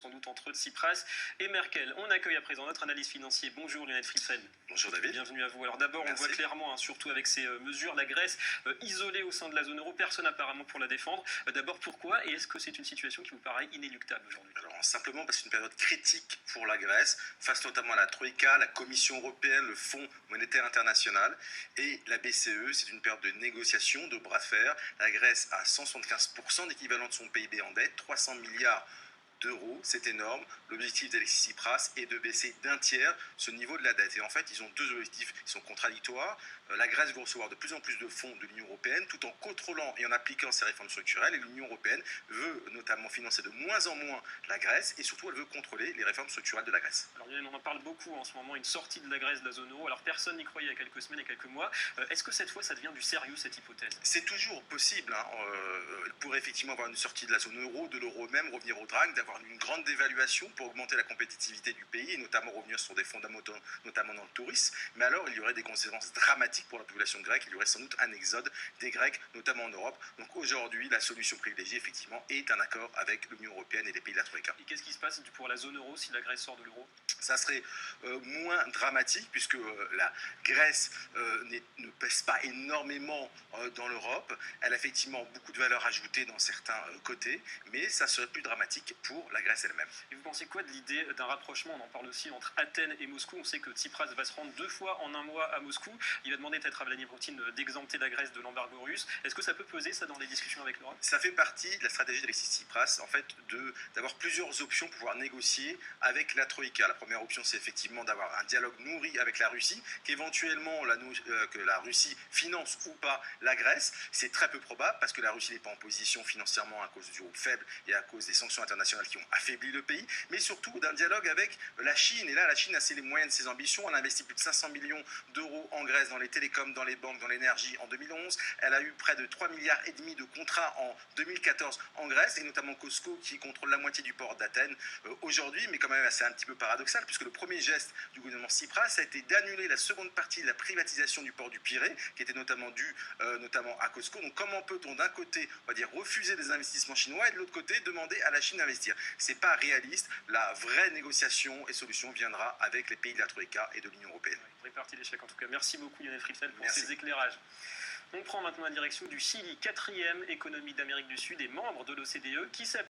Sans doute entre Tsipras et Merkel. On accueille à présent notre analyse financier. Bonjour Lionel Friedfeld. Bonjour David. Bienvenue à vous. Alors d'abord, on voit clairement, surtout avec ces mesures, la Grèce isolée au sein de la zone euro, personne apparemment pour la défendre. D'abord, pourquoi? Et est-ce que c'est une situation qui vous paraît inéluctable aujourd'hui? Alors simplement parce que c'est une période critique pour la Grèce, face notamment à la Troïka, la Commission européenne, le Fonds monétaire international et la BCE. C'est une période de négociation, de bras de fer. La Grèce a 175% d'équivalent de son PIB en dette, 300 milliards d'euros, c'est énorme. L'objectif d'Alexis Tsipras est de baisser d'un tiers ce niveau de la dette. Et en fait, ils ont deux objectifs qui sont contradictoires. La Grèce veut recevoir de plus en plus de fonds de l'Union européenne tout en contrôlant et en appliquant ses réformes structurelles. Et l'Union européenne veut notamment financer de moins en moins la Grèce et surtout elle veut contrôler les réformes structurelles de la Grèce. Alors Lionel, on en parle beaucoup en ce moment, une sortie de la Grèce de la zone euro. Alors personne n'y croyait il y a quelques semaines et quelques mois. Est-ce que cette fois ça devient du sérieux cette hypothèse? C'est toujours possible. Elle pourrait effectivement avoir une sortie de la zone euro, de l'euro même, revenir au drag, d'avoir une grande dévaluation pour augmenter la compétitivité du pays et notamment revenir sur des fondamentaux, notamment dans le tourisme. Mais alors il y aurait des conséquences dramatiques pour la population grecque. Il y aurait sans doute un exode des Grecs, notamment en Europe. Donc aujourd'hui, la solution privilégiée, effectivement, est un accord avec l'Union européenne et les pays de la Troïka. Et qu'est-ce qui se passe pour la zone euro si la Grèce sort de l'euro? Ça serait moins dramatique puisque la Grèce ne pèse pas énormément dans l'Europe. Elle a effectivement beaucoup de valeur ajoutée dans certains côtés, mais ça serait plus dramatique pour la Grèce elle-même. Et vous pensez quoi de l'idée d'un rapprochement, on en parle aussi, entre Athènes et Moscou? On sait que Tsipras va se rendre 2 fois en un mois à Moscou. Il a demandé peut-être à Vladimir Poutine d'exempter la Grèce de l'embargo russe. Est-ce que ça peut peser ça dans les discussions avec l'Europe? Ça fait partie de la stratégie d'Alexis Tsipras, en fait, d'avoir plusieurs options pour pouvoir négocier avec la Troïka. La première option, c'est effectivement d'avoir un dialogue nourri avec la Russie, qu'éventuellement que la Russie finance ou pas la Grèce. C'est très peu probable parce que la Russie n'est pas en position financièrement à cause du euro faible et à cause des sanctions internationales qui ont affaibli le pays, mais surtout d'un dialogue avec la Chine. Et là, la Chine a assez les moyens de ses ambitions. Elle a investi plus de 500 millions d'euros en Grèce, dans les télécoms, dans les banques, dans l'énergie en 2011. Elle a eu près de 3,5 milliards de contrats en 2014 en Grèce, et notamment Cosco qui contrôle la moitié du port d'Athènes aujourd'hui, mais quand même c'est un petit peu paradoxal puisque le premier geste du gouvernement Tsipras a été d'annuler la seconde partie de la privatisation du port du Pirée, qui était notamment due notamment à Cosco. Donc comment peut-on d'un côté, on va dire, refuser des investissements chinois et de l'autre côté demander à la Chine d'investir? C'est pas réaliste. La vraie négociation et solution viendra avec les pays de la Troïka et de l'Union européenne. Vraie partie d'échec en tout cas. Merci beaucoup Lionel Friedfeld pour ces éclairages. On prend maintenant la direction du Chili, 4e économie d'Amérique du Sud et membre de l'OCDE, qui s'appelle